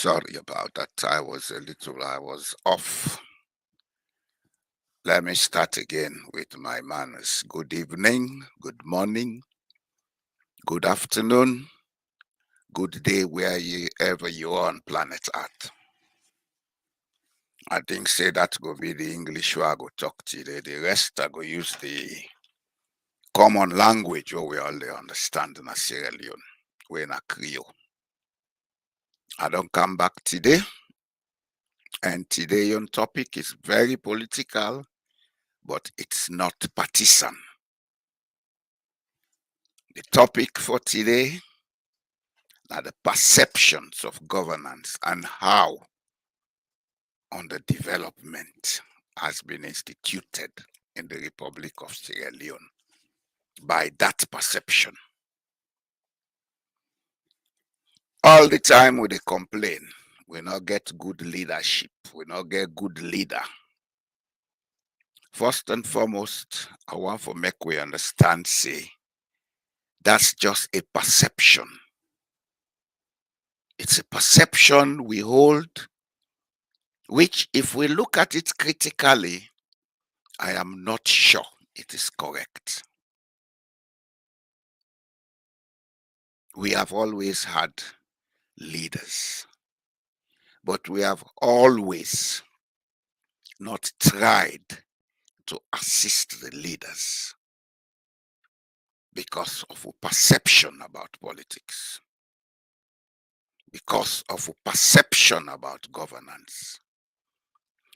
Sorry about that. I was off. Let me start again with my manners. Good evening, good morning, good afternoon, good day, wherever you are on planet Earth. I think say that go be the English way I go talk today. The rest I go use the common language where we all dey understand in Sierra Leone. We in a Creole. I don't come back today, and today your topic is very political, but it's not partisan. The topic for today are the perceptions of governance and how underdevelopment has been instituted in the Republic of Sierra Leone by that perception. All the time we dey complain, we not get good leadership, we not get good leader. First and foremost, I want to make we understand, say, that's just a perception. It's a perception we hold, which if we look at it critically, I am not sure it is correct. We have always had leaders, but we have always not tried to assist the leaders because of a perception about politics, because of a perception about governance,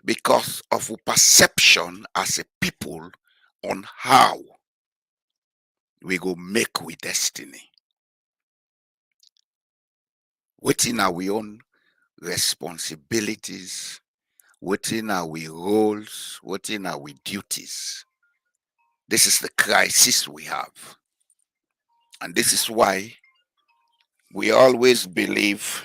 because of a perception as a people on how we go make we destiny. Within our own responsibilities, within our roles, within our duties. This is the crisis we have. And this is why we always believe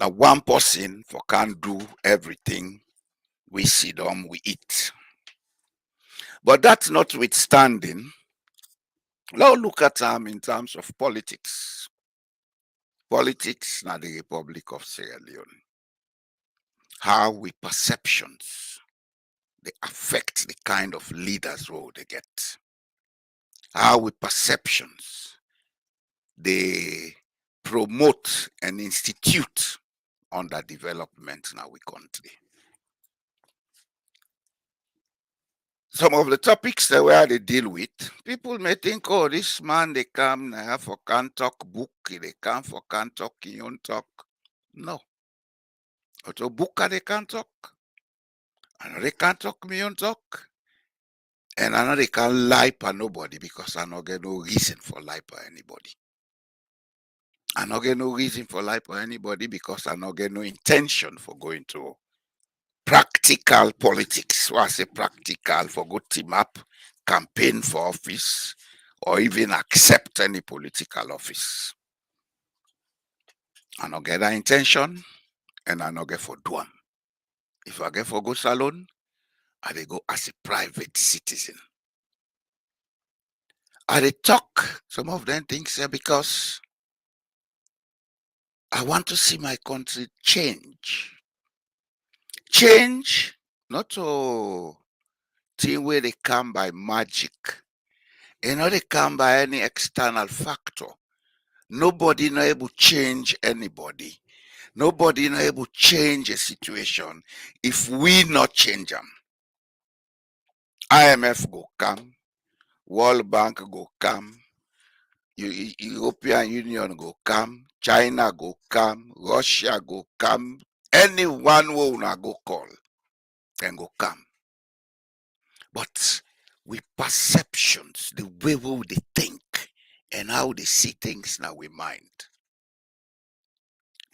that one person for can't do everything we sit down, we eat. But that's notwithstanding, now look at in terms of politics. Politics now the Republic of Sierra Leone. How we perceptions they affect the kind of leaders who they get. How we perceptions they promote and institute under development in our country. Some of the topics that where they deal with, people may think, oh, this man they come, they have for can't talk book, they come for can't talk, he don't talk. No. But a book they can't talk. I know they can't talk, me don't talk. And I know they can't lie for nobody because I don't get no reason for lie for anybody. I don't get no reason for lie for anybody because I don't get no intention for going to practical politics. When I say practical, for go team up, campaign for office, or even accept any political office. I don't get that intention, and I don't get for do 'em. If I get for go salon, I dey go as a private citizen. I dey talk some of them things because I want to see my country change. Change, not to thing where they come by magic. You know, they come by any external factor. Nobody not able to change anybody. Nobody not able to change a situation if we not change them. IMF go come, World Bank go come, European Union go come, China go come, Russia go come, anyone who una go call, can go come. But with perceptions, the way we they think and how they see things now we mind.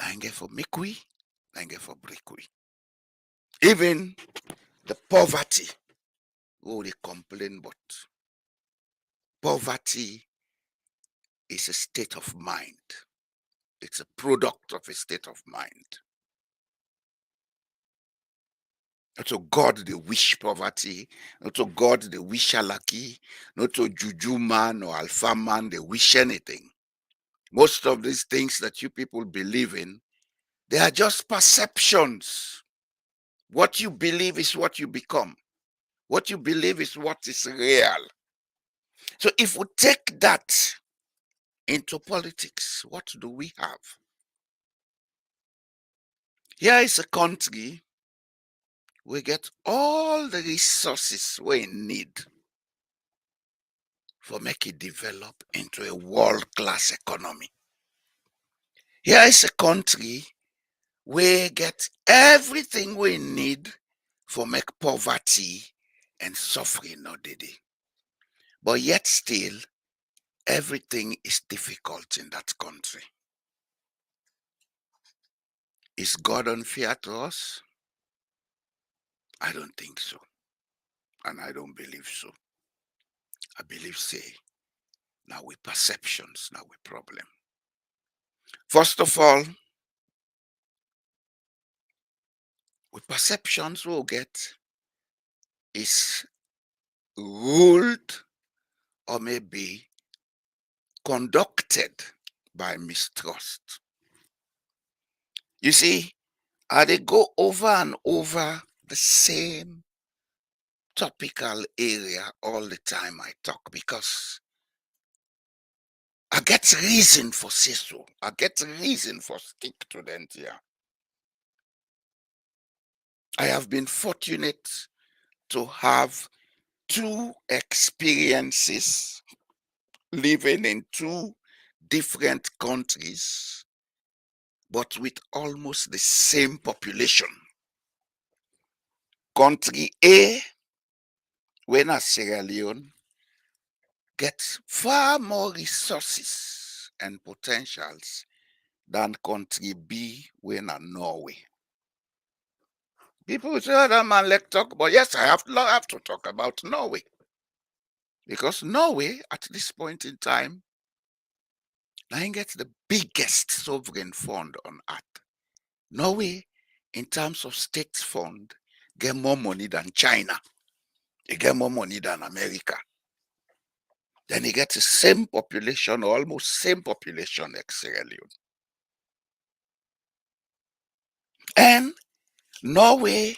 I get for make we, I get for break we. Even the poverty, oh they complain, but poverty is a state of mind. It's a product of a state of mind. Not to God they wish poverty, not to God they wish alaki, not to juju man or alpha man they wish anything. Most of these things that you people believe in, they are just perceptions. What you believe is what you become. What you believe is what is real. So if we take that into politics, what do we have? Here is a country we get all the resources we need for make it develop into a world-class economy. Here is a country we get everything we need for make poverty and suffering not dey. But yet still, everything is difficult in that country. Is God unfair to us? I don't think so. And I don't believe so. I believe, say, now with perceptions, now with problem. First of all, with perceptions we'll get is ruled or maybe conducted by mistrust. You see, they go over and over the same topical area all the time I talk because I get reason for say so. I get reason for stick to them here. I have been fortunate to have two experiences living in two different countries, but with almost the same population. Country A, when at Sierra Leone, gets far more resources and potentials than country B, when at Norway. People say, oh, that man let talk, but yes, I have to talk about Norway. Because Norway, at this point in time, now gets the biggest sovereign fund on earth. Norway, in terms of state fund, get more money than China. They get more money than America. Then they get the same population, or almost same population as Sierra Leone. And Norway,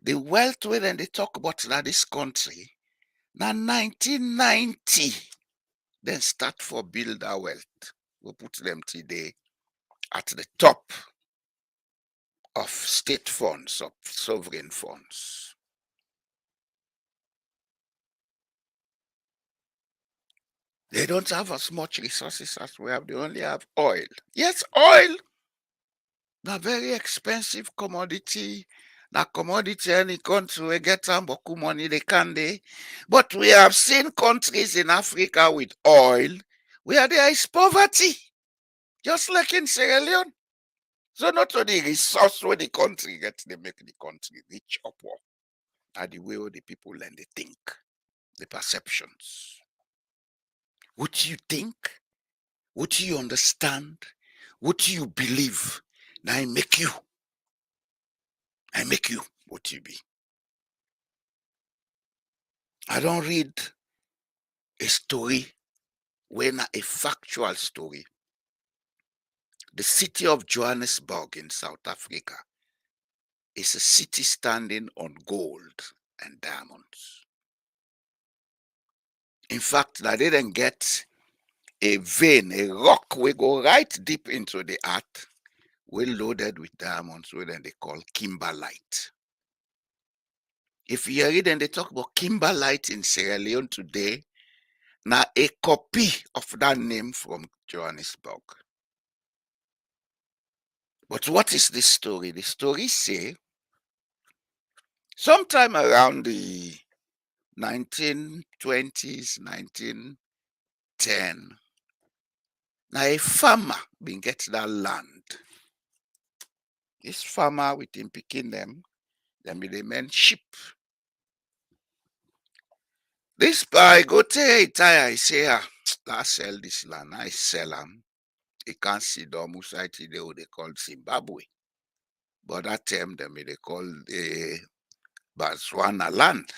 the wealth where then they talk about now this country, now 1990, then start for build our wealth. We put them today at the top of state funds, of sovereign funds. They don't have as much resources as we have. They only have oil. Yes, oil, a very expensive commodity. Na commodity any country we get some boku money they can dey. But we have seen countries in Africa with oil where there is poverty, just like in Sierra Leone. So not only resource where the country gets, they make the country rich or poor. Are the way where the people and they think, the perceptions. What you think, what you understand, what you believe, now I make you what you be. I don't read a story when a factual story. The city of Johannesburg in South Africa is a city standing on gold and diamonds. In fact, I didn't get a vein, a rock we go right deep into the earth, we loaded with diamonds, we then they call kimberlite. If you read and they talk about kimberlite in Sierra Leone today, now a copy of that name from Johannesburg. But what is this story? The story say sometime around the 1920s, 1910, now a farmer been get that land. This farmer with him picking them be the men sheep. This guy go tell tire, I say, I sell this land, I sell them. He can't see the almost they call Zimbabwe. But that time them they call the Botswana land.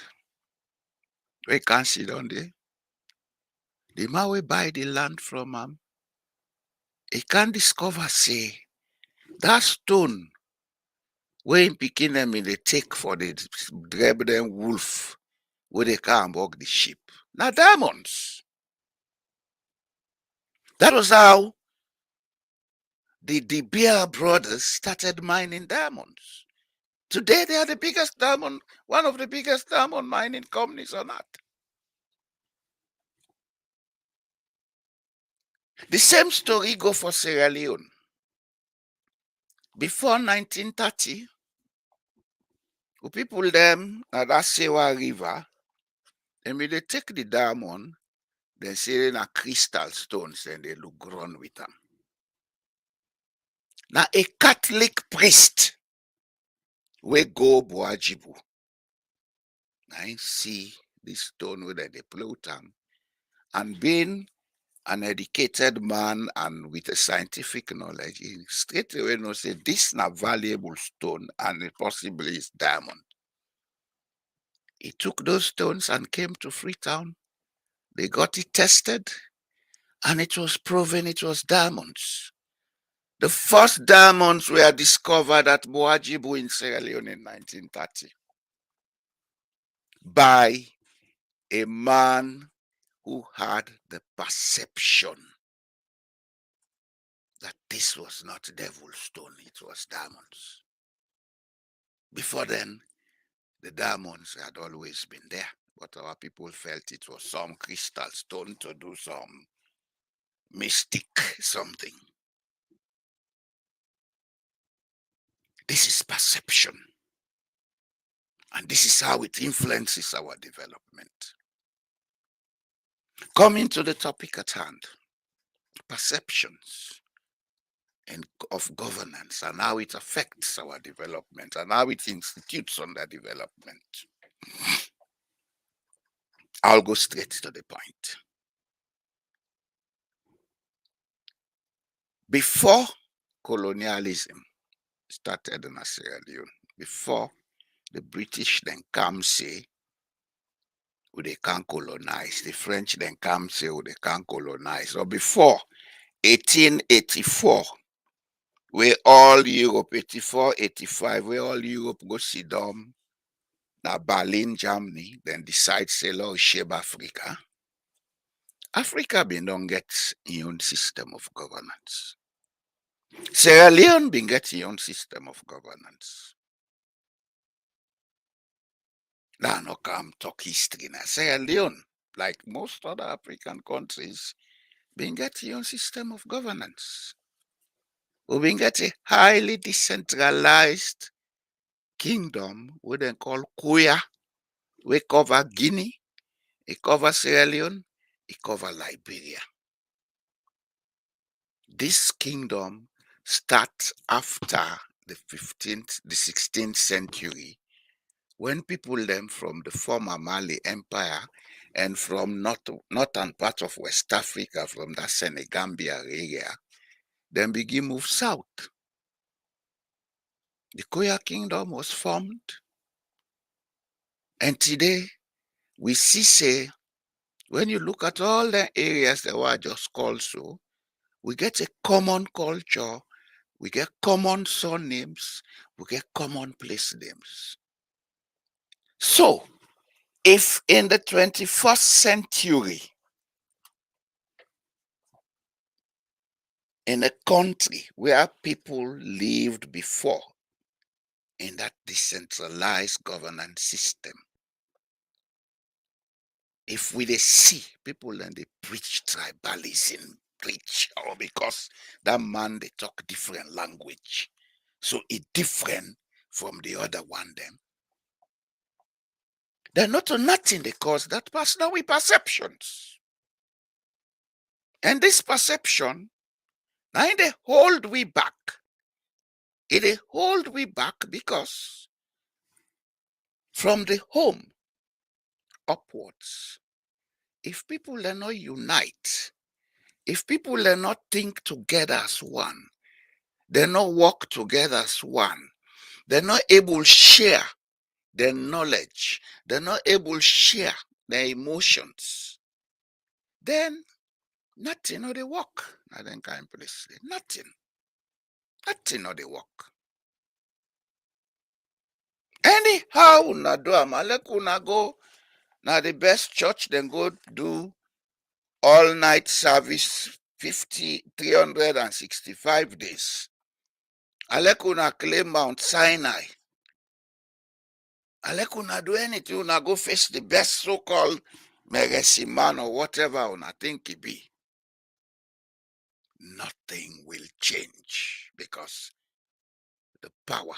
We can't see down there. The man will buy the land from him. he can discover say that stone wey him pikin dem bin dey take for the Drebden wolf wey dey carry am walk the sheep na diamonds. That was how the De Beer brothers started mining diamonds. Today they are the biggest diamond, one of the biggest diamond mining companies on earth. The same story go for Sierra Leone. Before 1930, the people them at that Sewa River, they may they take the diamond, then say na crystal stones, and they look grown with them. Now a Catholic priest we go Boajibu. I see this stone where they play with them, and being an educated man and with a scientific knowledge, he straight away knows say this na valuable stone and it possibly is diamond. He took those stones and came to Freetown. They got it tested, and it was proven it was diamonds. The first diamonds were discovered at Boajibu in Sierra Leone in 1930 by a man who had the perception that this was not devil's stone, it was diamonds. Before then, the diamonds had always been there, but our people felt it was some crystal stone to do some mystic something. This is perception. And this is how it influences our development. Coming to the topic at hand, perceptions of governance and how it affects our development and how it institutes on that development. I'll go straight to the point. Before colonialism started in Sierra Leone, before the British then come say, they can't colonize, the French then come say, they can't colonize, or before 1884, where all Europe, 84, 85, where all Europe go sit down, now Berlin, Germany, then decide say, oh, shape Africa. Africa been don't get its own system of governance. Sierra Leone been get its own system of governance. Now no come talk history now. Sierra Leone, like most other African countries, been get its own system of governance. We been get a highly decentralized kingdom we then call Kuya. We cover Guinea, it cover Sierra Leone, it cover Liberia. This kingdom starts after the 16th century, when people then from the former Mali Empire and from northern part of West Africa, from the Senegambia area, then begin move south. The Koya kingdom was formed, and today we see say, when you look at all the areas that were just called so, we get a common culture, we get common surnames, we get common place names. So, if in the 21st century, in a country where people lived before in that decentralized governance system, if we they see people and they preach tribalism, preach, or because that man they talk different language, so it different from the other one them, they're not on nothing they cause that personal with perceptions. And this perception, now they hold we back. It hold we back because from the home upwards, if people are not unite, if people are not think together as one, they're not work together as one, they're not able to share their knowledge, they're not able to share their emotions, then Nothing no dey work. Na dem kind place. Nothing. Nothing no dey work. Anyhow una do am, make una go na the best church, then go do all night service 365 days. Alek una claim Mount Sinai. Alek una do anything, una go face the best so-called Mercy man or whatever una think it be. Nothing will change because the power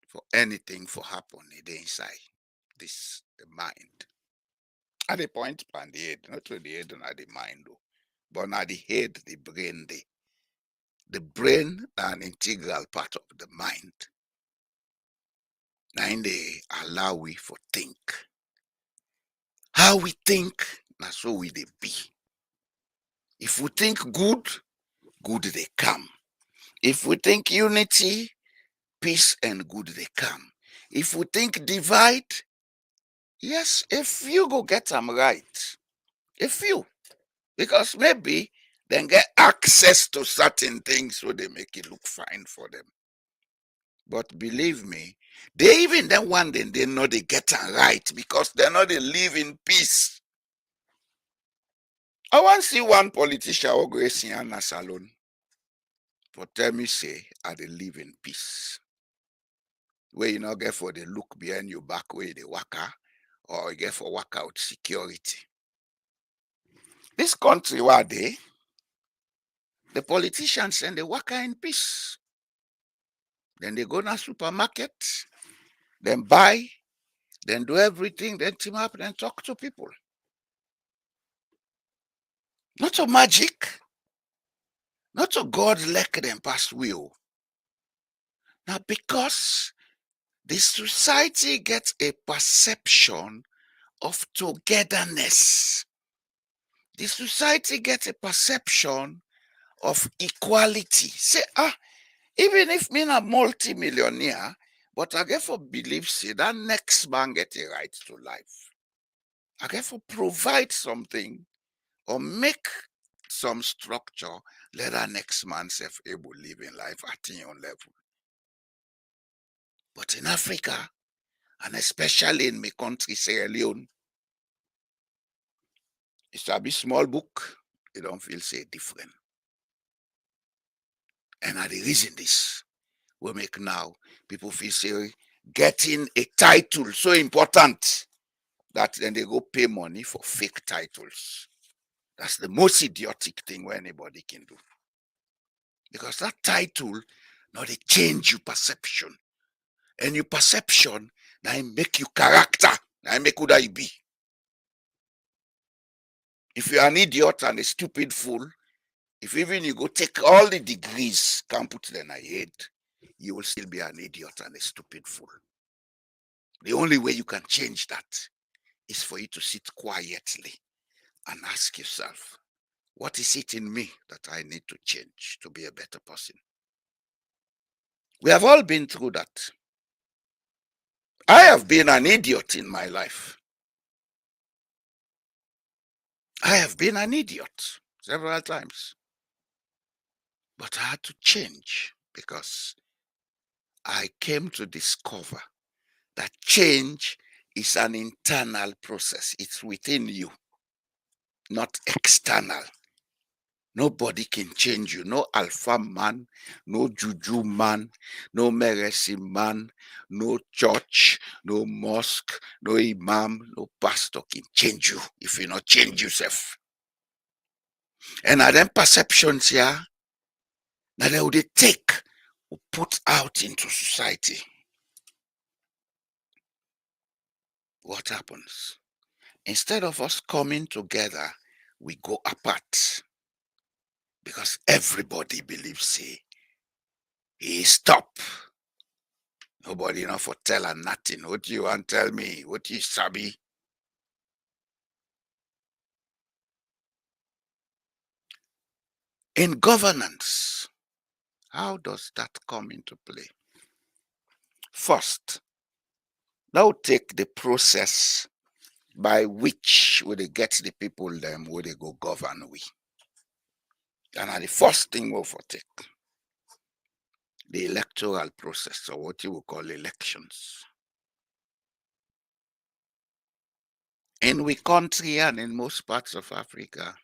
for anything for happen is inside this the mind. At the point on the head, not to the head and at the mind though, but at the head, the brain, the brain an integral part of the mind. Now they allow we for think. How we think, now so we they be. If we think good, good they come. If we think unity, peace and good they come. If we think divide, yes, if you go get them right, if you, because maybe then get access to certain things so they make it look fine for them. But believe me, they even then one day they know they get them right because they know they live in peace. I want to see one politician or go see Anna Salon. But tell me, say, I they live in peace. Where you not get for the look behind your back where they waka, or you get for workout security. This country where the politicians and they waka in peace. Then they go to supermarket, then buy, then do everything, then team up, then talk to people. Not to magic, not to God let them pass will. Now because the society gets a perception of togetherness. The society gets a perception of equality. Say, even if me a multi-millionaire, but I get for believe say that next man get a right to life. I get for provide something or make some structure, let that next man self able live in life at his own level. But in Africa, and especially in my country, Sierra Leone, it's a bit small book, you don't feel say different. And the reason this will make now people feel say getting a title so important that then they go pay money for fake titles. That's the most idiotic thing where anybody can do. Because that title, now they change your perception. And your perception, now it make you character. Now it make who that you be. If you're an idiot and a stupid fool, if even you go take all the degrees, can't put them in your head, you will still be an idiot and a stupid fool. The only way you can change that is for you to sit quietly and ask yourself, what is it in me that I need to change to be a better person? We have all been through that. I have been an idiot in my life. I have been an idiot several times. But I had to change because I came to discover that change is an internal process. It's within you, not external. Nobody can change you. No alpha man, no juju man, no mercy man, no church, no mosque, no imam, no pastor can change you if you not change yourself. And then perceptions here, now they would take or put out into society. What happens? Instead of us coming together, we go apart. Because everybody believes he stop. Nobody enough for tell her nothing. What you want tell me? What you sabi? In governance, how does that come into play? First, now take the process by which finish, we dey get the people them where they go govern we. And na the first thing we for take the electoral process, or what you would call elections. In we country and in most parts of Africa,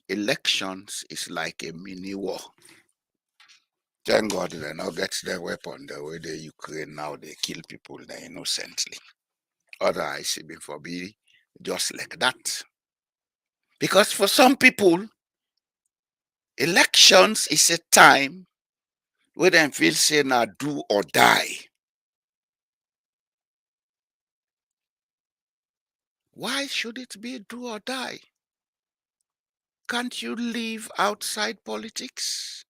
elections is like a mini war. Thank God they not get their weapon the way the Ukraine now they kill people there innocently. Otherwise it been be just like that. Because for some people, elections is a time where they feel say now do or die. Why should it be do or die? Can't you live outside politics?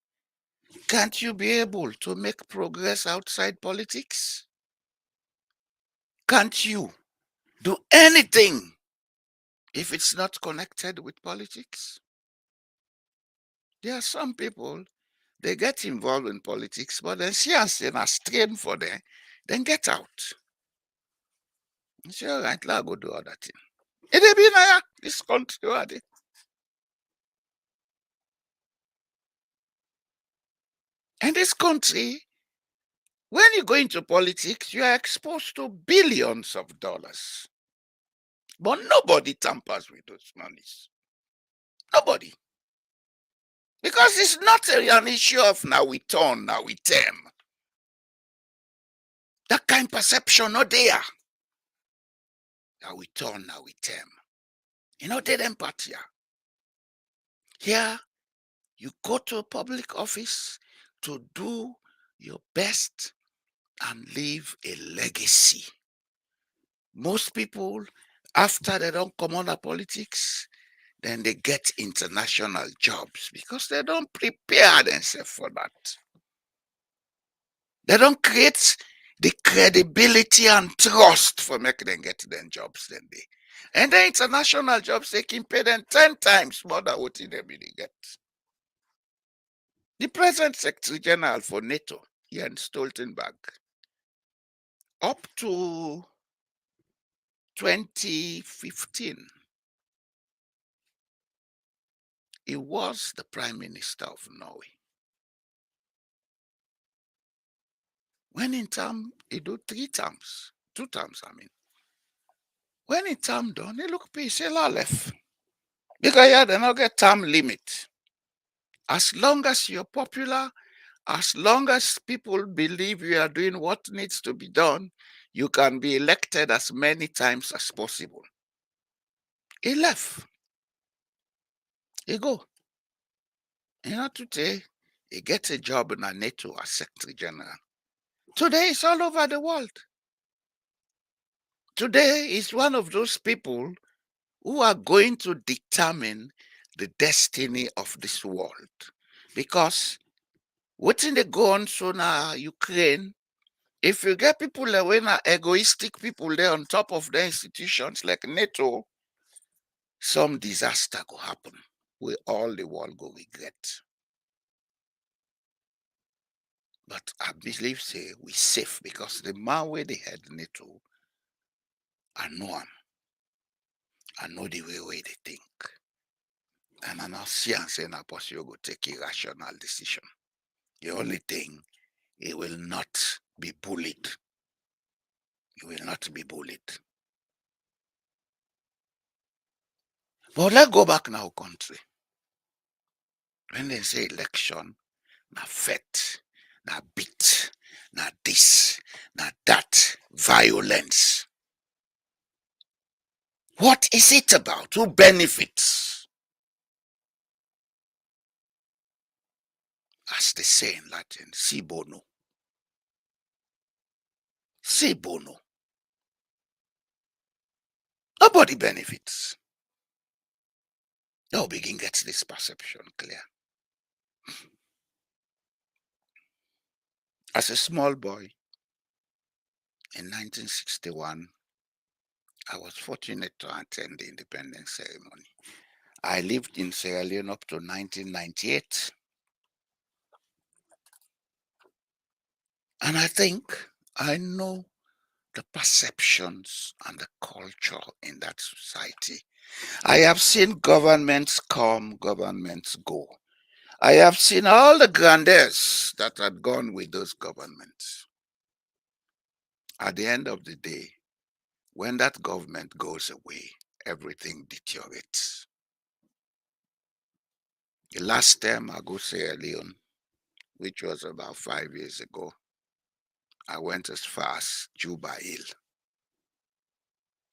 Can't you be able to make progress outside politics? Can't you do anything if it's not connected with politics? There are some people, they get involved in politics, but then see and say, a strain for them, then get out. You say, all right, I'll go do other thing. It dey be na this country. And this country, when you go into politics, you are exposed to billions of dollars. But nobody tampers with those monies. Nobody. Because it's not an issue of now we turn, now we term. That kind of perception not there. Now we turn, now we term. You know, they empathy. Here, you go to a public office to do your best and leave a legacy. Most people, after they don't come under politics, then they get international jobs because they don't prepare themselves for that. They don't create the credibility and trust for making them get them jobs then they. And the international jobs, they can pay them 10 times more than what they really get. The present Secretary General for NATO, Jens Stoltenberg, up to 2015, he was the Prime Minister of Norway. When in term, he do 3 terms, 2 terms, I mean. When in term done, he look peace, he left. Because yeah, they not get term limit. As long as you're popular, as long as people believe you are doing what needs to be done, you can be elected as many times as possible. He left. He go. You know, today, he gets a job in a NATO as Secretary General. Today, it's all over the world. Today, he's one of those people who are going to determine the destiny of this world. Because what's in the go on so now Ukraine, if you get people that are egoistic people there on top of the institutions like NATO, some disaster go happen. We all the world go regret. But I believe say we safe because the man where they had NATO, I know him. I know the way they think. And I now see and say na possible go take a rational decision. The only thing, he will not be bullied. He will not be bullied. But let's go back now, country. When they say election, na fet, na beat, na this, na that, violence. What is it about? Who benefits? As they say in Latin, si bono. Si bono. Nobody benefits. Now begin get this perception clear. As a small boy in 1961, I was fortunate to attend the independence ceremony. I lived in Sierra Leone up to 1998. And I think I know the perceptions and the culture in that society. I have seen governments come, governments go. I have seen all the grandeurs that had gone with those governments. At the end of the day, when that government goes away, everything deteriorates. The last time I go Sierra Leone, which was about 5 years ago, I went as far as Juba Hill.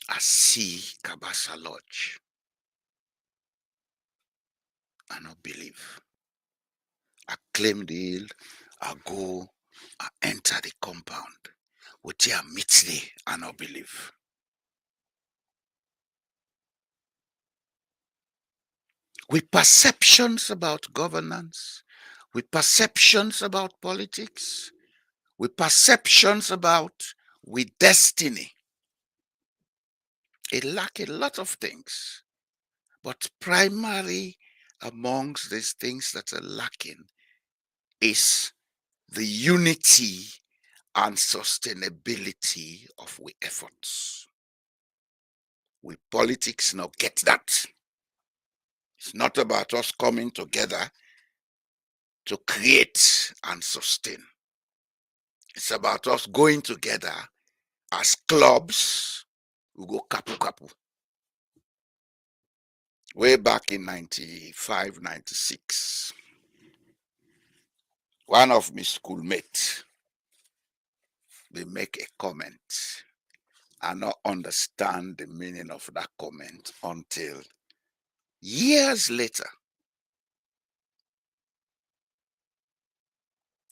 I see Kabasa Lodge. I not believe. I claim the hill, I go, I enter the compound. What I meet there, I not believe. With perceptions about governance, with perceptions about politics, with perceptions about with destiny. It lack a lot of things, but primary amongst these things that are lacking is the unity and sustainability of our efforts. We politics now get that. It's not about us coming together to create and sustain. It's about us going together as clubs. We go kapu kapu. Way back in 95, 96, one of my schoolmates, they make a comment. I not understand the meaning of that comment until years later.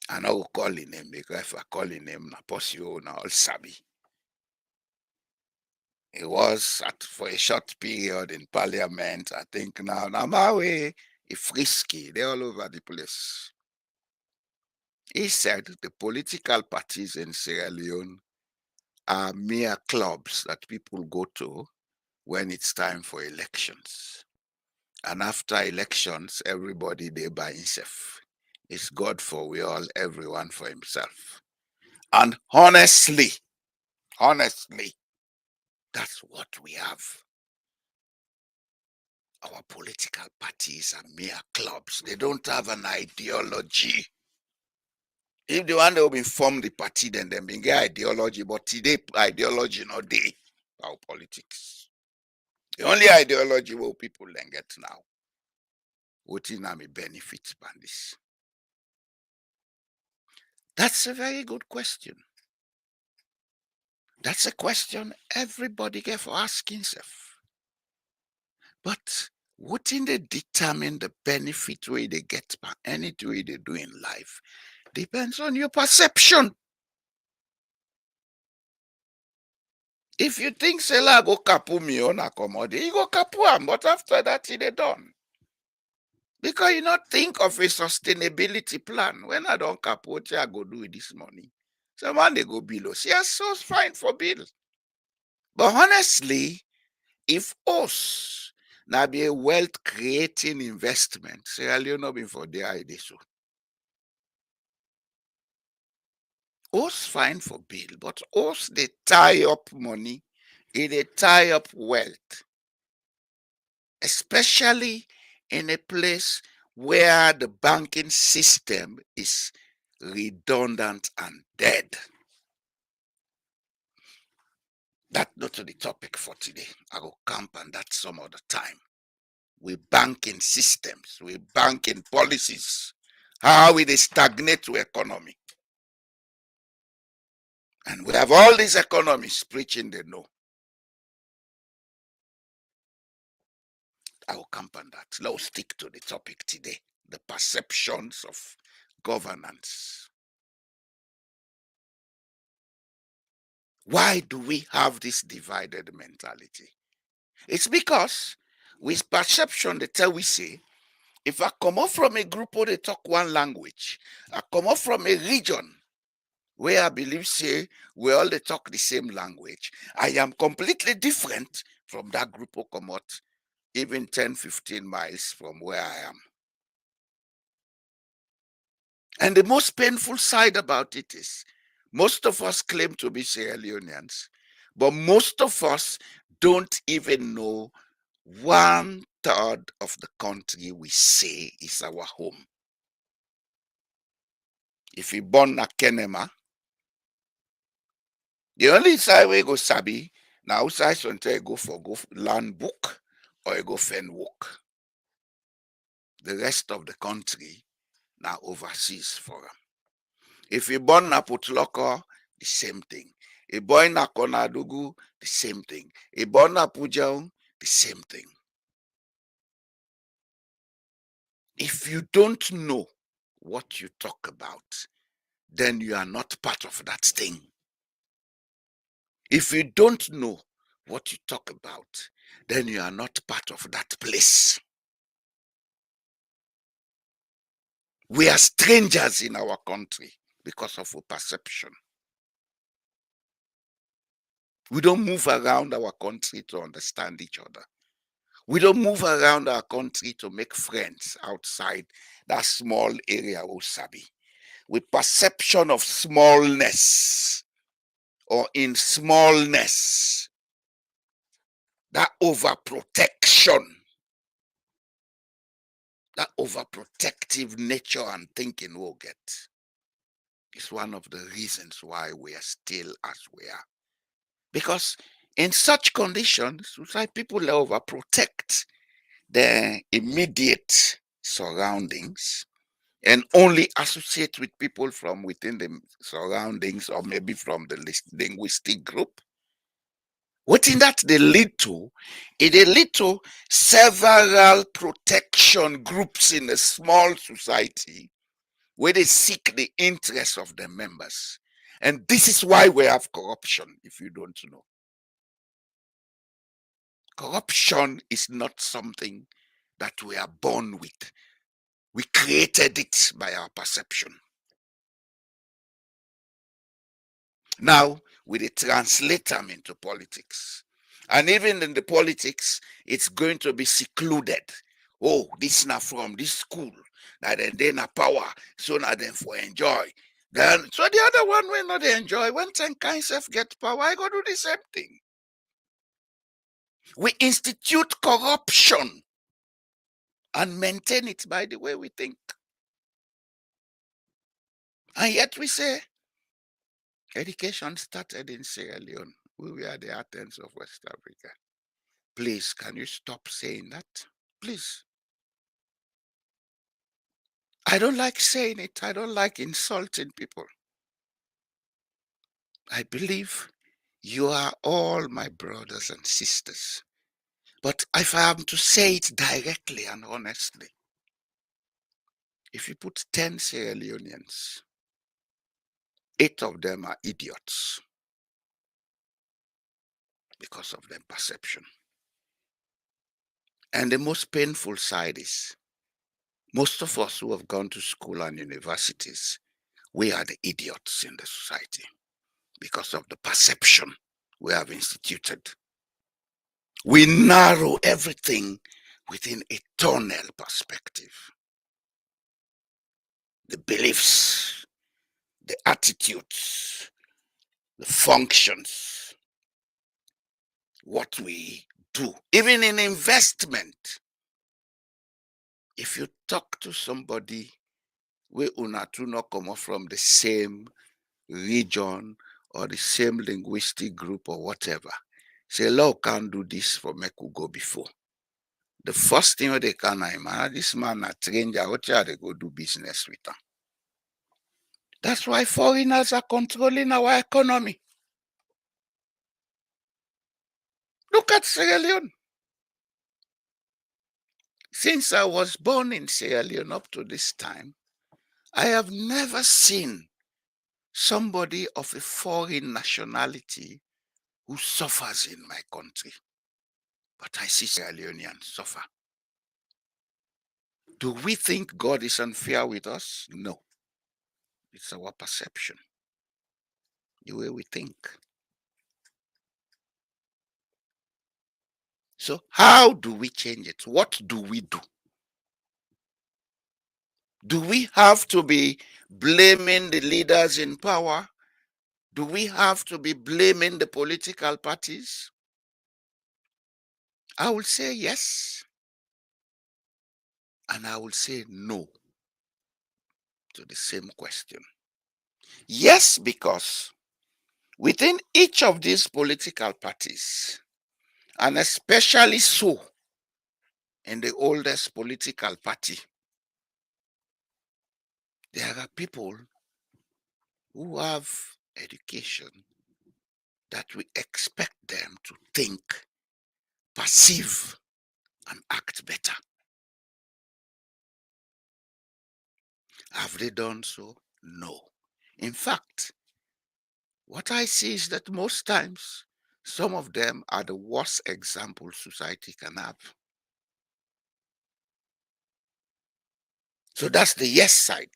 I know call him name because if I call him name, na possible na all sabi. It was for a short period in parliament. I think now Mawe is frisky. They're all over the place. He said the political parties in Sierra Leone are mere clubs that people go to when it's time for elections. And after elections, everybody they by himself. It's God for we all, everyone for himself. And honestly, that's what we have. Our political parties are mere clubs. They don't have an ideology. If they want to form the party, then they bring ideology. But today, ideology not day. Our politics. The only ideology will people then get now. What in a benefit by this? That's a very good question. That's a question everybody get for asking himself. But wouldn't they determine the benefit way they get by anything way they do in life? Depends on your perception. If you think Sela go kapu me on accommodate, you go kapu am, but after that they done. Because you not think of a sustainability plan. When I don't kapu, what I go do with this money? Someone they go below. Yes, so it's fine for bill. But honestly, if us now be a wealth creating investment, Sierra Leone not be for the idea so. Us fine for bill, but us they tie up money, they tie up wealth, especially in a place where the banking system is redundant and dead. That's not the topic for today. I will camp on that some other time. We banking systems, we banking policies, how we stagnate the economy. And we have all these economists preaching they know. I will camp on that. Let's stick to the topic today, the perceptions of governance. Why do we have this divided mentality? It's because with perception, they tell we say, if I come up from a group where they talk one language, I come up from a region where I believe say we all they talk the same language, I am completely different from that group who come out even 10, 15 miles from where I am. And the most painful side about it is Most of us claim to be Sierra Leoneans, but most of us don't even know 1/3 of the country we say is our home. If you born na Kenema, the only side we go sabi na outside until you go land book or you go fen work. The rest of the country now overseas for them. If you born na Putloko, the same thing. A boy na Konadugu, the same thing. A born na Pujao, the same thing. If you don't know what you talk about, then you are not part of that thing. If you don't know what you talk about, then you are not part of that place. We are strangers in our country because of our perception. We don't move around our country to understand each other. We don't move around our country to make friends outside that small area Osabi. With perception of smallness or in smallness, that overprotection, that overprotective nature and thinking we'll get is one of the reasons why we are still as we are. Because in such conditions, like people overprotect their immediate surroundings and only associate with people from within the surroundings or maybe from the linguistic group. What in that they lead to? It lead to several protection groups in a small society where they seek the interests of the members. And this is why we have corruption, if you don't know. Corruption is not something that we are born with. We created it by our perception. Now, we translate them into politics. And even in the politics, it's going to be secluded. Oh, this now from this school. Now then a power. So now then for enjoy. Then so the other one will not enjoy. When 10 kinds of get power, I go do the same thing. We institute corruption and maintain it by the way we think. And yet we say education started in Sierra Leone. We were the Athens of West Africa. Please, can you stop saying that? Please. I don't like saying it. I don't like insulting people. I believe you are all my brothers and sisters. But if I am to say it directly and honestly, if you put 10 Sierra Leoneans, 8 of them are idiots because of their perception. And the most painful side is most of us who have gone to school and universities, we are the idiots in the society because of the perception we have instituted. We narrow everything within a tunnel perspective. The beliefs, the attitudes, the functions, what we do, even in investment. If you talk to somebody where unatu not come from the same region or the same linguistic group or whatever, say, Lord can't do this for me could go before. The first thing they can man, this man a stranger, what they go do business with him. That's why foreigners are controlling our economy. Look at Sierra Leone. Since I was born in Sierra Leone up to this time, I have never seen somebody of a foreign nationality who suffers in my country. But I see Sierra Leoneans suffer. Do we think God is unfair with us? No. It's our perception, the way we think. So how do we change it? What do we do? Do we have to be blaming the leaders in power Do we have to be blaming the political parties? I will say yes, and I will say no to the same question. Yes, because within each of these political parties, and especially so in the oldest political party, there are people who have education that we expect them to think, perceive, and act better. Have they done so? No. In fact, what I see is that most times some of them are the worst examples society can have. So that's the yes side.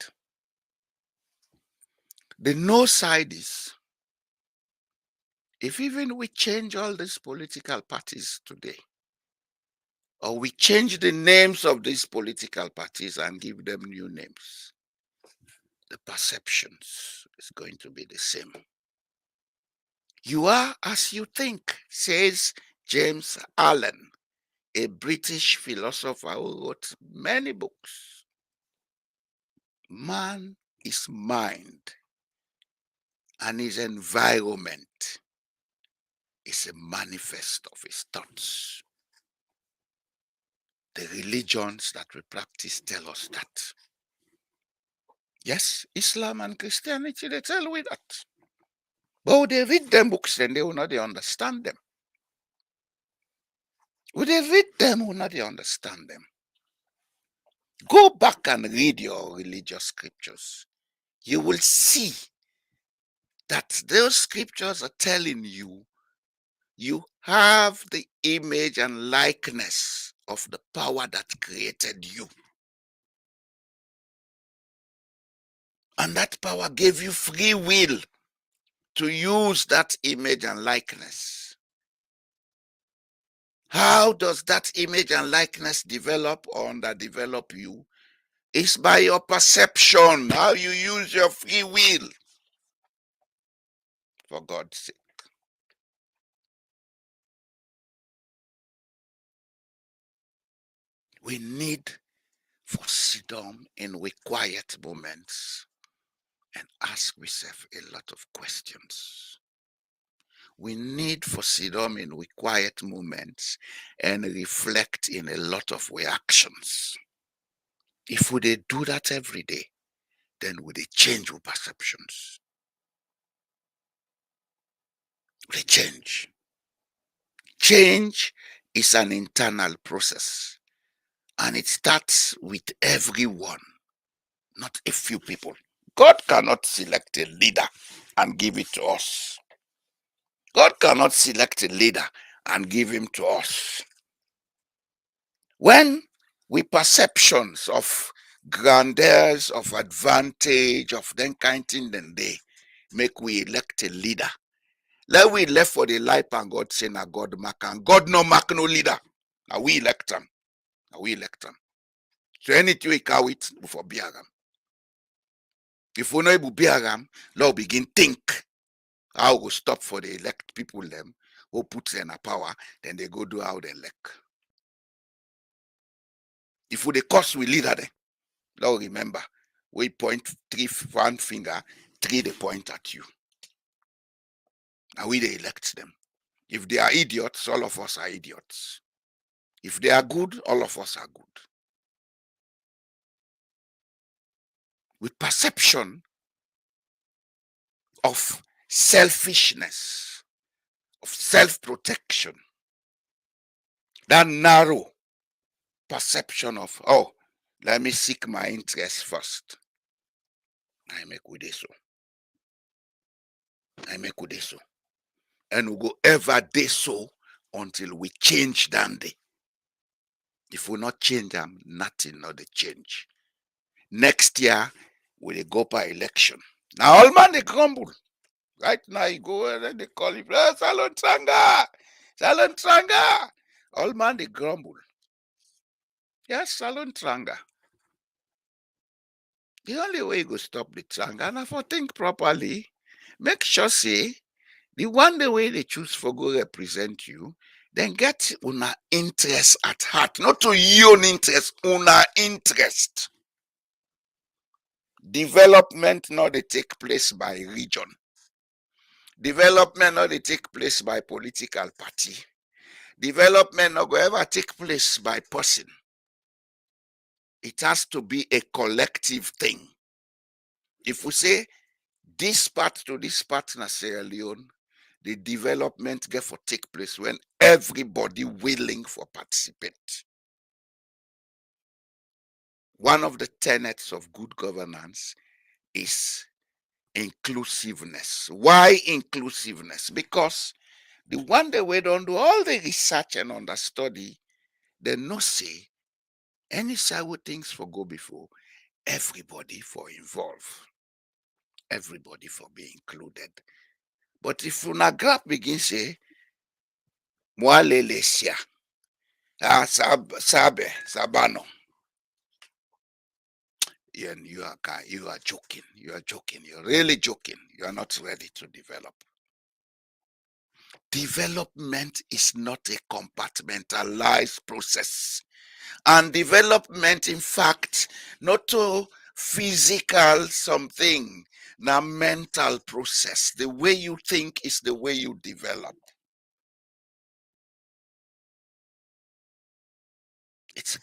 The no side is, if even we change all these political parties today, or we change the names of these political parties and give them new names, the perceptions is going to be the same. You are as you think, says James Allen, a British philosopher who wrote many books. Man is mind, and his environment is a manifest of his thoughts. The religions that we practice tell us that. Yes, Islam and Christianity, they tell we that. But they read them books and they will not understand them. Would they read them or not they understand them? Go back and read your religious scriptures. You will see that those scriptures are telling you you have the image and likeness of the power that created you. And that power gave you free will to use that image and likeness. How does that image and likeness develop or underdevelop you? It's by your perception, how you use your free will. For God's sake. We need for sit down in we quiet moments and ask ourselves a lot of questions. We need for sit down in we quiet moments and reflect in a lot of we actions. If we dey do that every day, then we dey change our perceptions. We dey change. Change is an internal process, and it starts with everyone, not a few people. God cannot select a leader and give it to us. God cannot select a leader and give him to us. When we perceptions of grandeurs, of advantage, of them kind thing, then they make we elect a leader. Let we left for the life and God say na God mark, and God no mark no leader. Now we elect them. Now we elect them. So anything we carry it before Biagam. If we know able Biagam, now begin think how we stop for the elect people them who put them in power, then they go do how they elect. If we the cost we leader them, now remember, we point one finger, three they point at you. Now we they elect them. If they are idiots, all of us are idiots. If they are good, all of us are good. With perception of selfishness, of self-protection, that narrow perception of, oh, let me seek my interest first. I make with this so. I make with this so. And we go ever day so until we change that day. If we not change them, nothing not the change. Next year, we go by election. Now all man they grumble. Right now you go and they call it Salon Tranga. Salon Tranga. All man they grumble. Yes, Salon Tranga. The only way you go stop the tranga, and if I think properly, make sure say the one the way they choose for go represent you, then get una interest at heart, not to your own interest, una interest. Development not they take place by region. Development not they take place by political party. Development not go ever take place by person. It has to be a collective thing. If we say this part to this part na Sierra Leone, the development get for take place when everybody willing for participate. One of the tenets of good governance is inclusiveness. Why inclusiveness? Because the one that we don't do all the research and understudy, they no say any side things for go before, everybody for involve, everybody for be included. But if una graph begin say, Mwalelesia, Sabano, you are joking. You are joking. You're really joking. You are not ready to develop. Development is not a compartmentalized process. And development, in fact, not a physical something, na mental process. The way you think is the way you develop. It's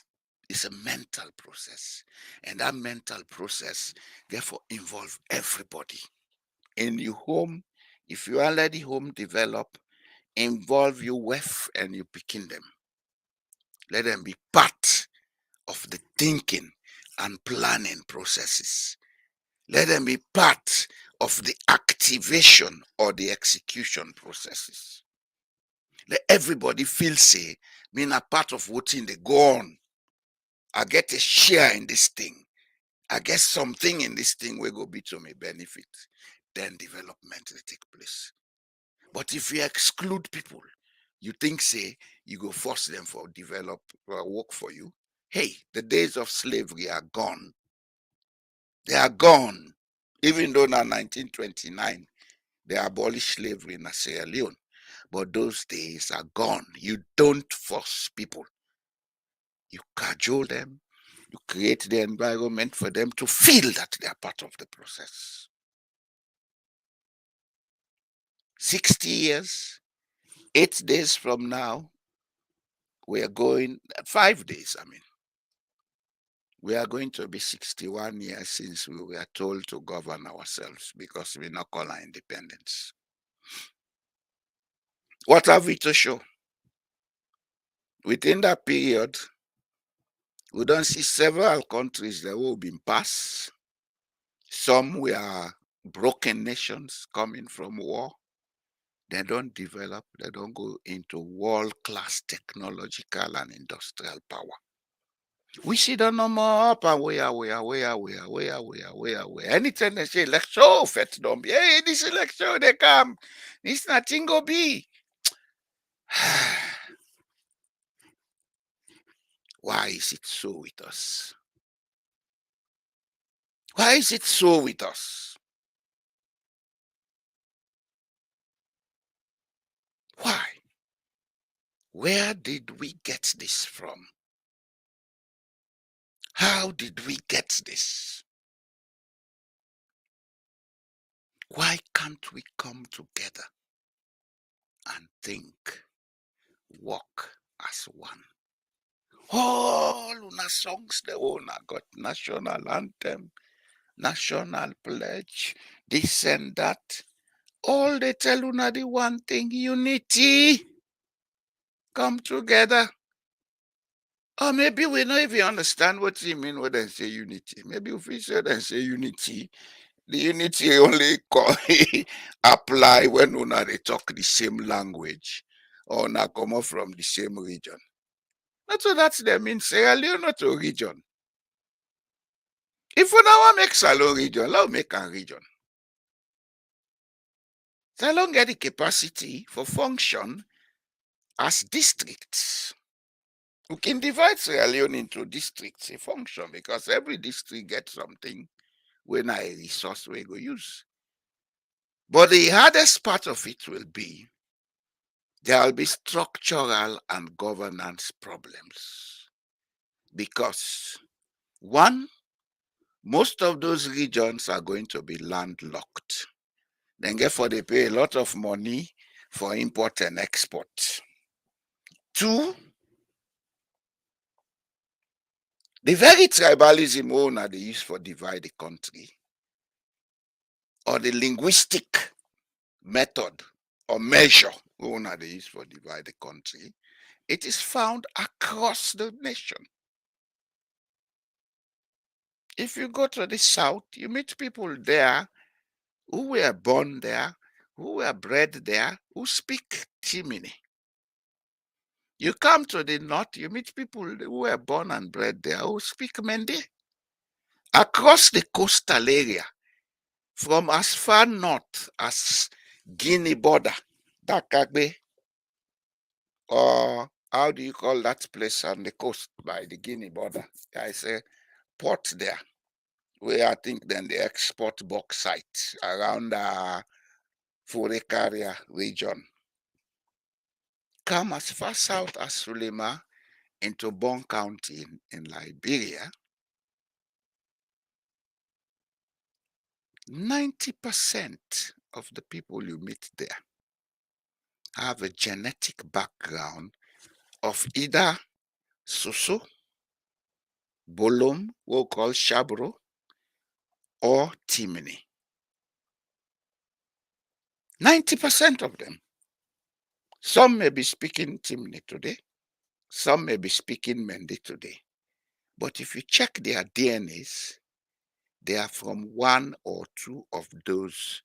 a mental process. And that mental process, therefore, involve everybody. In your home, if you already home develop, involve your wife and you picking them. Let them be part of the thinking and planning processes. Let them be part of the activation or the execution processes. Let everybody feel say, being a part of what in they go on. I get a share in this thing. I get something in this thing will go be to my benefit. Then development will take place. But if you exclude people, you think say you go force them for develop work for you. Hey, the days of slavery are gone. They are gone. Even though now 1929 they abolished slavery in Sierra Leone, but those days are gone. You don't force people. You cajole them. You create the environment for them to feel that they are part of the process. 60 years, 8 days from now, we are going, 5 days, I mean, we are going to be 61 years since we were told to govern ourselves because we not call our independence. What have we to show? Within that period, we don't see several countries that will be passed. Some were broken nations coming from war. They don't develop, they don't go into world-class technological and industrial power. We see the number up and where. Anytime they say election, oh, fet don't be. Hey, this election they come. This nothing go be. Why is it so with us? Why is it so with us? Why? Where did we get this from? How did we get this? Why can't we come together and think, work as one? All una songs they una got national anthem, national pledge, this and that. All they tell una the one thing, unity. Come together. Or maybe we don't even understand what you mean when they say unity. Maybe if we say they say unity, the unity only apply when una they talk the same language or na come up from the same region. Not so that's the mean Sierra Leone not a region. If we now make Salon region, let's make a region. Salon get the capacity for function as districts. We can divide Sierra Leone into districts, a function, because every district gets something when a resource we go use. But the hardest part of it will be there will be structural and governance problems. Because, one, most of those regions are going to be landlocked. Then therefore they pay a lot of money for import and export. Two, the very tribalism owner they use for divide the country, or the linguistic method or measure owner they use for divide the country, it is found across the nation. If you go to the south, you meet people there who were born there, who were bred there, who speak Timini. You come to the north, you meet people who were born and bred there who speak Mende. Across the coastal area, from as far north as Guinea border, Dakagbe, or how do you call that place on the coast by the Guinea border? I say port there, where I think then they export bauxite around Furekaria region. Come as far south as Sulema into Bon County in Liberia. 90% of the people you meet there have a genetic background of either Soso, Bolom, what we call Shabro, or Timini. 90% of them. Some may be speaking Timini today, some may be speaking Mende today. But if you check their DNAs, they are from one or two of those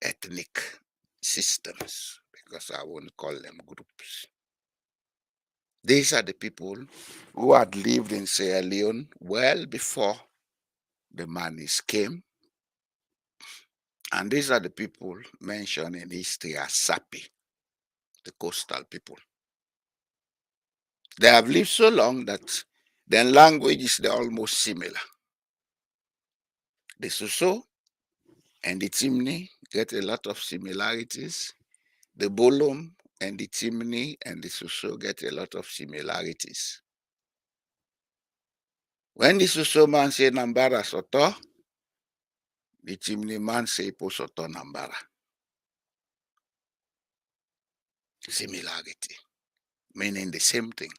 ethnic systems, because I won't call them groups. These are the people who had lived in Sierra Leone well before the Manis came. And these are the people mentioned in history as Sapi, the coastal people. They have lived so long that their languages are almost similar. The Soso and the Timni get a lot of similarities. The Bolom and the Timni and the Soso get a lot of similarities. When the Soso man say Nambara Soto, the Timni man say Po Soto Nambara. Similarity, meaning the same thing.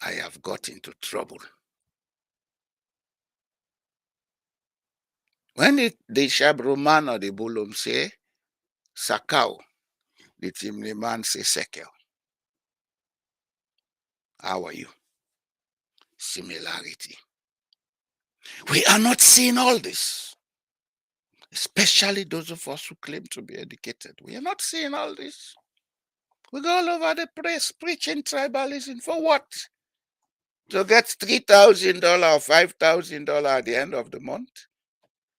I have got into trouble. When the Shabro man or the Bolom say Sakao, the Timni man say Sekel. How are you? Similarity. We are not seeing all this, especially those of us who claim to be educated. We are not seeing all this. We go all over the place preaching tribalism for what? To get $3,000 or $5,000 at the end of the month?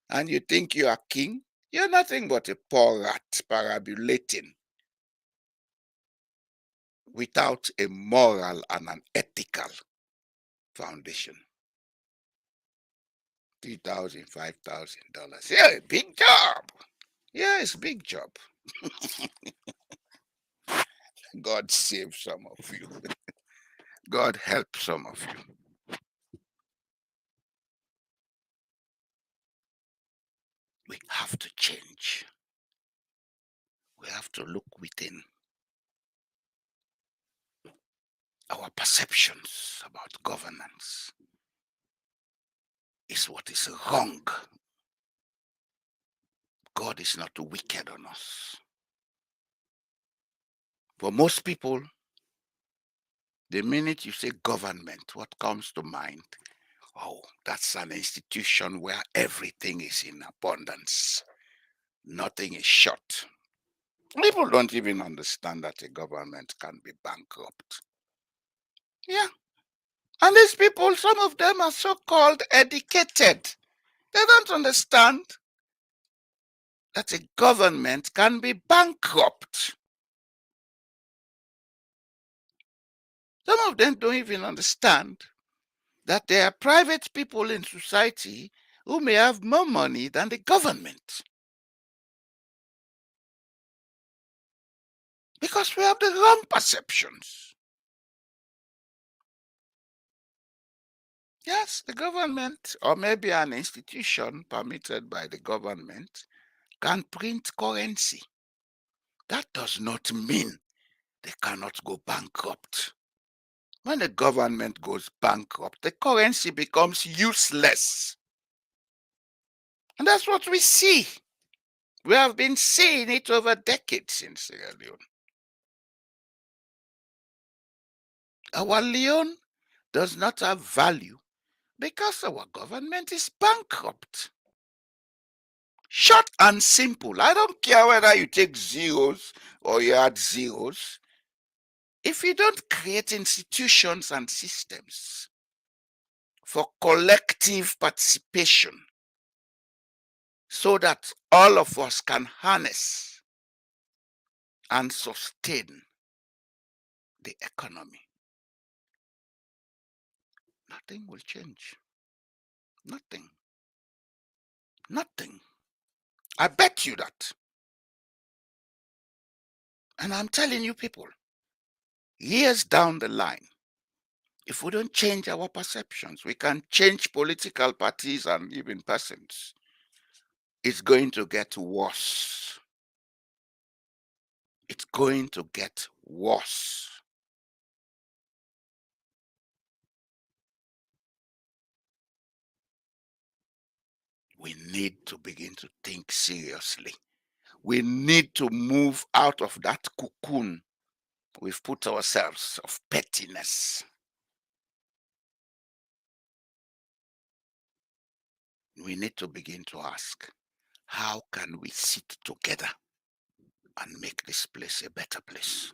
And you think you are king? You're nothing but a poor rat parabulating without a moral and an ethical foundation. $3,000, $5,000. Yeah, big job. Yeah, it's a big job. God save some of you. God help some of you. We have to change. We have to look within. Our perceptions about governance is what is wrong. God is not wicked on us. For most people, the minute you say government, what comes to mind? Oh, that's an institution where everything is in abundance. Nothing is short. People don't even understand that a government can be bankrupt. Yeah. And these people, some of them are so-called educated. They don't understand that a government can be bankrupt. Some of them don't even understand that there are private people in society who may have more money than the government. Because we have the wrong perceptions. Yes, the government, or maybe an institution permitted by the government, can print currency. That does not mean they cannot go bankrupt. When the government goes bankrupt, the currency becomes useless. And that's what we see. We have been seeing it over decades in Sierra Leone. Our leone does not have value because our government is bankrupt. Short and simple. I don't care whether you take zeros or you add zeros. If you don't create institutions and systems for collective participation so that all of us can harness and sustain the economy, nothing will change. Nothing. Nothing. I bet you that. And I'm telling you, people, years down the line, if we don't change our perceptions, we can change political parties and even persons. It's going to get worse. It's going to get worse. We need to begin to think seriously. We need to move out of that cocoon we've put ourselves of pettiness. We need to begin to ask, how can we sit together and make this place a better place?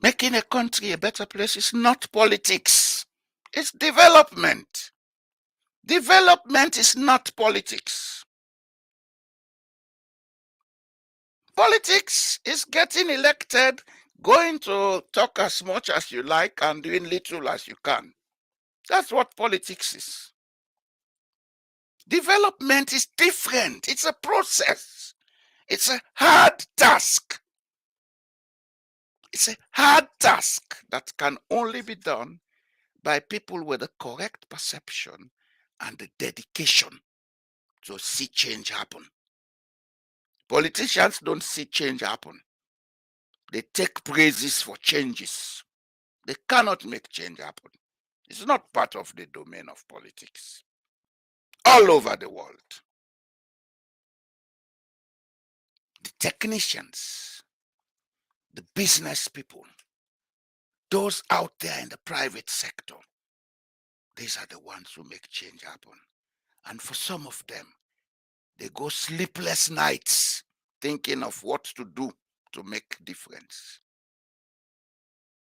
Making a country a better place is not politics. It's development. Development is not politics. Politics is getting elected, going to talk as much as you like and doing little as you can. That's what politics is. Development is different. It's a process. It's a hard task. It's a hard task that can only be done by people with the correct perception and the dedication to see change happen. Politicians don't see change happen. They take praises for changes. They cannot make change happen. It's not part of the domain of politics. All over the world, the technicians, the business people, those out there in the private sector, these are the ones who make change happen. And for some of them, they go sleepless nights thinking of what to do to make difference.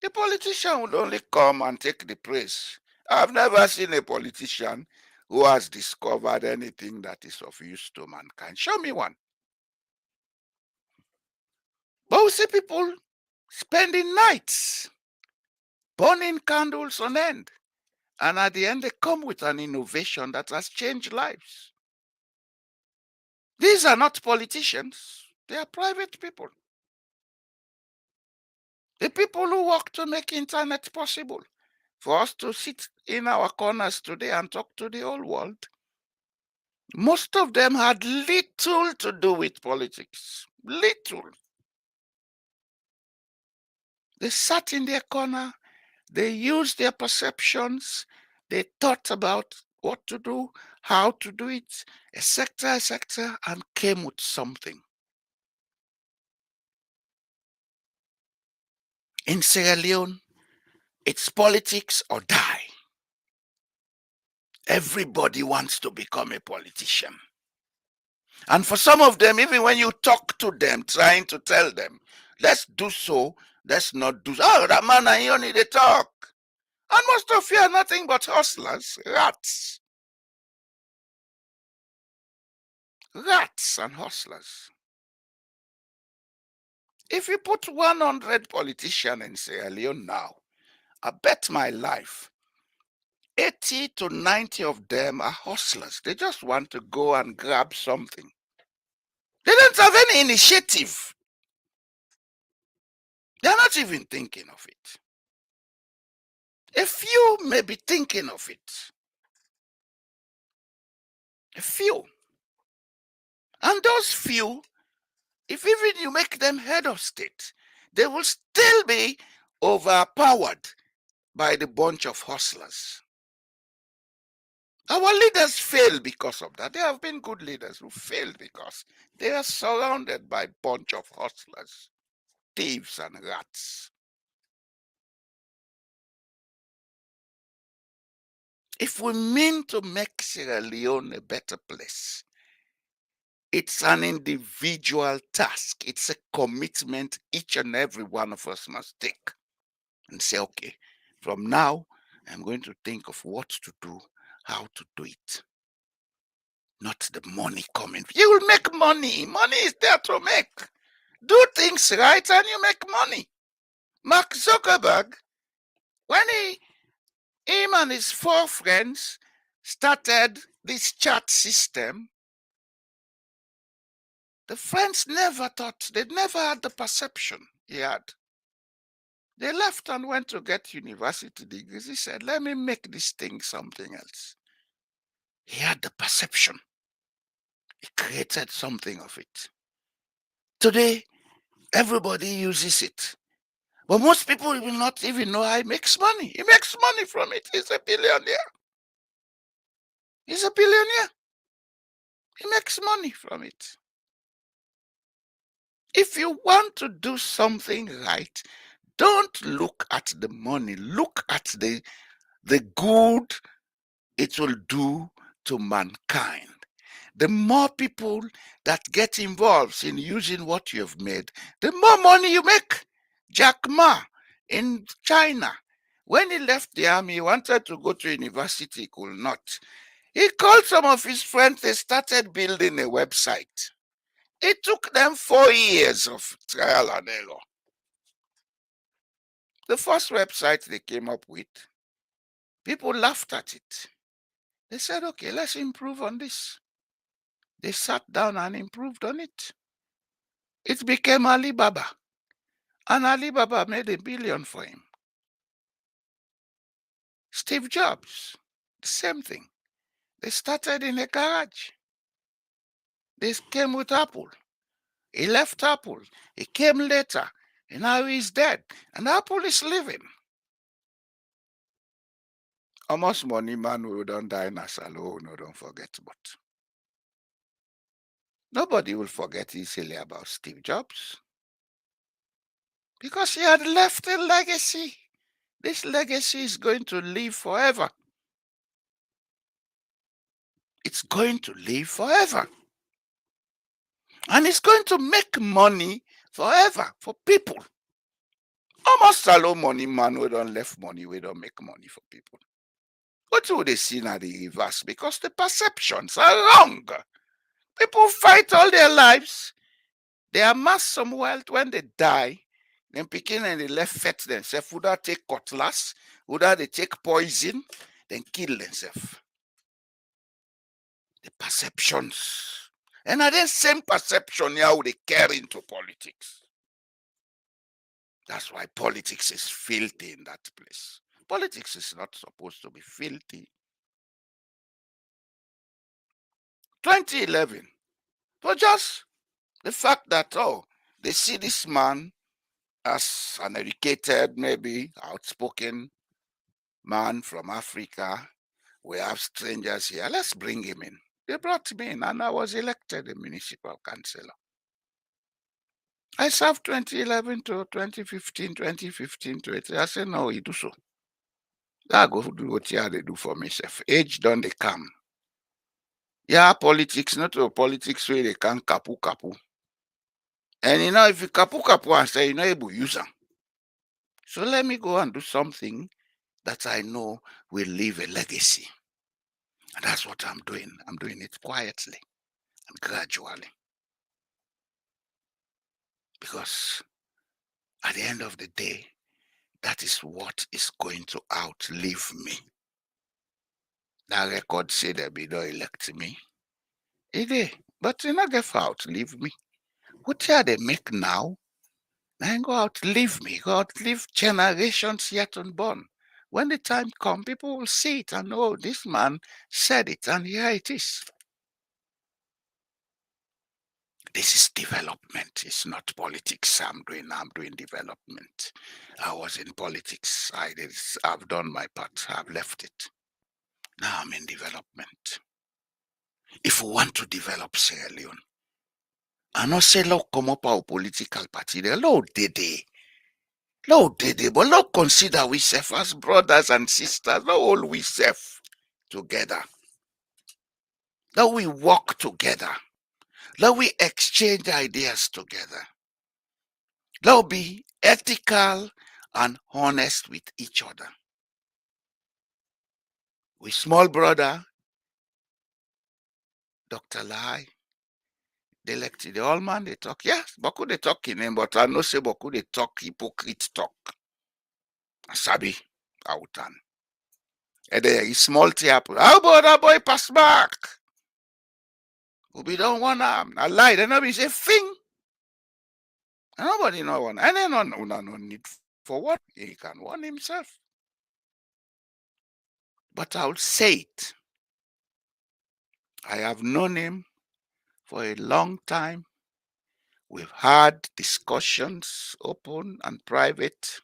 The politician would only come and take the praise. I've never seen a politician who has discovered anything that is of use to mankind. Show me one. But we see people spending nights, burning candles on end, and at the end they come with an innovation that has changed lives. These are not politicians, they are private people. The people who work to make internet possible for us to sit in our corners today and talk to the whole world. Most of them had little to do with politics. Little. They sat in their corner, they used their perceptions, they thought about what to do, how to do it, etc., and came with something. In Sierra Leone, it's politics or die. Everybody wants to become a politician. And for some of them, even when you talk to them, trying to tell them, let's do so, let's not do so. Oh, that man, I only they talk. And most of you are nothing but hustlers, rats. Rats and hustlers. If you put 100 politicians in Sierra Leone now, I bet my life, 80 to 90 of them are hustlers. They just want to go and grab something. They don't have any initiative. They're not even thinking of it. A few may be thinking of it. A few. And those few, if even you make them head of state, they will still be overpowered by the bunch of hustlers. Our leaders fail because of that. There have been good leaders who failed because they are surrounded by a bunch of hustlers, thieves and rats. If we mean to make Sierra Leone a better place, it's an individual task. It's a commitment each and every one of us must take and say, okay, from now, I'm going to think of what to do, how to do it. Not the money coming. You will make money. Money is there to make. Do things right and you make money. Mark Zuckerberg, when him and his 4 friends started this chat system, the friends never thought, they never had the perception he had. They left and went to get university degrees. He said, let me make this thing something else. He had the perception. He created something of it. Today, everybody uses it. But most people will not even know how he makes money. He makes money from it. He's a billionaire. He's a billionaire. He makes money from it. If you want to do something right, don't look at the money. Look at the good it will do to mankind. The more people that get involved in using what you have made, the more money you make. Jack Ma in China, when he left the army, he wanted to go to university, he could not. He called some of his friends, they started building a website. It took them 4 years of trial and error. The first website they came up with, people laughed at it. They said, okay, let's improve on this. They sat down and improved on it. It became Alibaba. And Alibaba made $1 billion for him. Steve Jobs, the same thing. They started in a garage. They came with Apple. He left Apple. He came later. And now he's dead. And Apple is living. Almost money man who don't die in Asalo, no, don't forget. But nobody will forget easily about Steve Jobs. Because he had left a legacy. This legacy is going to live forever. It's going to live forever. And it's going to make money forever for people. Almost alone money man we don't left money, we don't make money for people. What would they see now the reverse? Because the perceptions are wrong. People fight all their lives. They amass some wealth. When they die, then picking and they left fat themselves. Would they take cutlass? Would they take poison? Then kill themselves. The perceptions. And at the same perception how they carry into politics. That's why politics is filthy in that place. Politics is not supposed to be filthy. 2011, for just the fact that, oh, they see this man as an educated, maybe outspoken man from Africa. We have strangers here. Let's bring him in. They brought me in, and I was elected a municipal councillor. I served 2011 to 2015, 2015 to 20. I said, no, you do so. I go do what they do for myself. Age done they come. Yeah, politics, not a politics where they can kapu kapu. And if you kapu kapu and say you're not able to use them. So let me go and do something that I know will leave a legacy. And that's what I'm doing. I'm doing it quietly and gradually. Because at the end of the day, that is what is going to outlive me. That record say they be don't elect me. It is. But you not get for outlive me. What here they make now? Then go outlive me, go outlive generations yet unborn. When the time comes, people will see it and know this man said it, and here it is. This is development. It's not politics. I'm doing development. I was in politics. I've done my part. I've left it. Now I'm in development. If we want to develop Sierra Leone, I not say look come up our political party there. Lord did, but Lord consider we self as brothers and sisters. Not all we self together. Let we work together. Let we exchange ideas together. Let we be ethical and honest with each other. We small brother, Dr. Lai, they elected the old man, they talk. Yes, Boku they talk in him, but I know say Boku they talk hypocrite talk. Sabi, Autan. And then he small tap. How about that boy pass back? We be don't want him. I lie. Then be say thing. And nobody know one. And then no need for what he can warn himself. But I'll say it. I have known him for a long time. We've had discussions, open and private.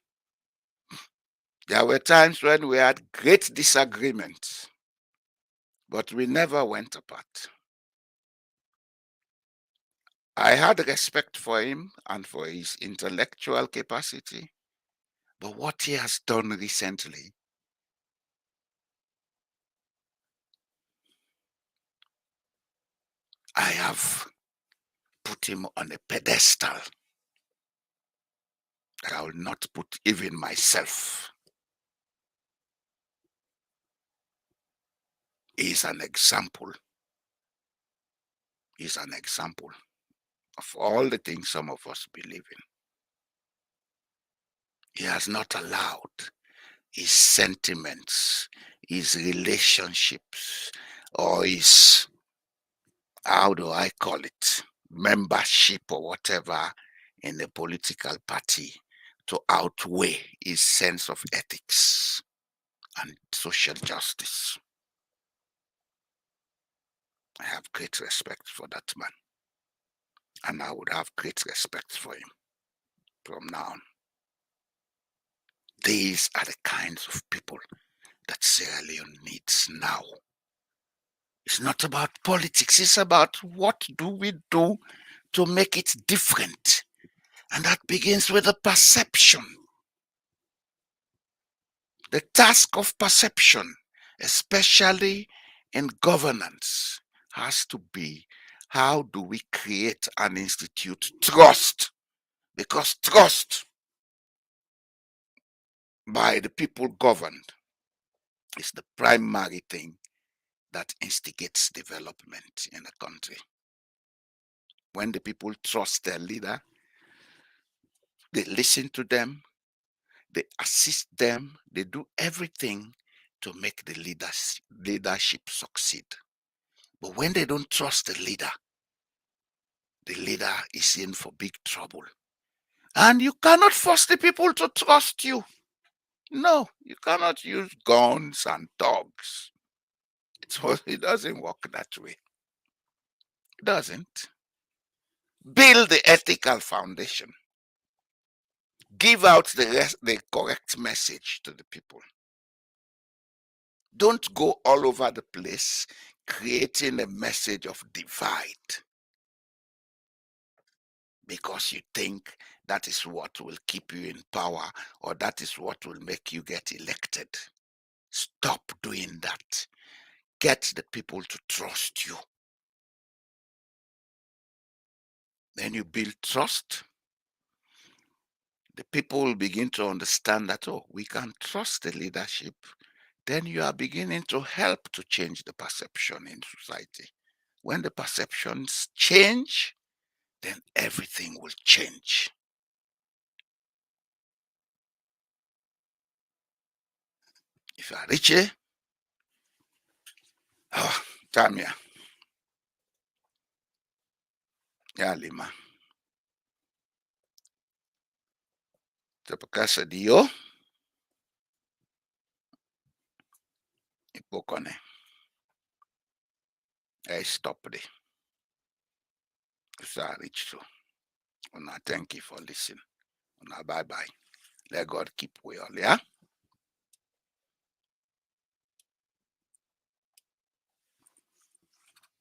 There were times when we had great disagreements, but we never went apart. I had respect for him and for his intellectual capacity, but what he has done recently, I have put him on a pedestal that I will not put even myself. He is an example. He is an example of all the things some of us believe in. He has not allowed his sentiments, his relationships, or his, how do I call it, membership or whatever in a political party to outweigh his sense of ethics and social justice. I have great respect for that man, and I would have great respect for him from now on. These are the kinds of people that Sierra Leone needs now. It's not about politics, it's about what do we do to make it different. And that begins with the perception. The task of perception, especially in governance, has to be how do we create and institute trust? Because trust by the people governed is the primary thing that instigates development in a country. When the people trust their leader, they listen to them, they assist them, they do everything to make the leadership succeed. But when they don't trust the leader is in for big trouble. And you cannot force the people to trust you. No, you cannot use guns and dogs. It doesn't work that way. It doesn't. Build the ethical foundation. Give out the correct message to the people. Don't go all over the place creating a message of divide because you think that is what will keep you in power or that is what will make you get elected. Stop doing that. Get the people to trust you. Then you build trust. The people will begin to understand that, oh, we can trust the leadership. Then you are beginning to help to change the perception in society. When the perceptions change, then everything will change. If you are Richie, oh, Tamia, Yalima. Tapakasa dio. Ipokone. I stop there. So I reach to. Una thank you for listening. Una bye bye. Let God keep we all, yeah?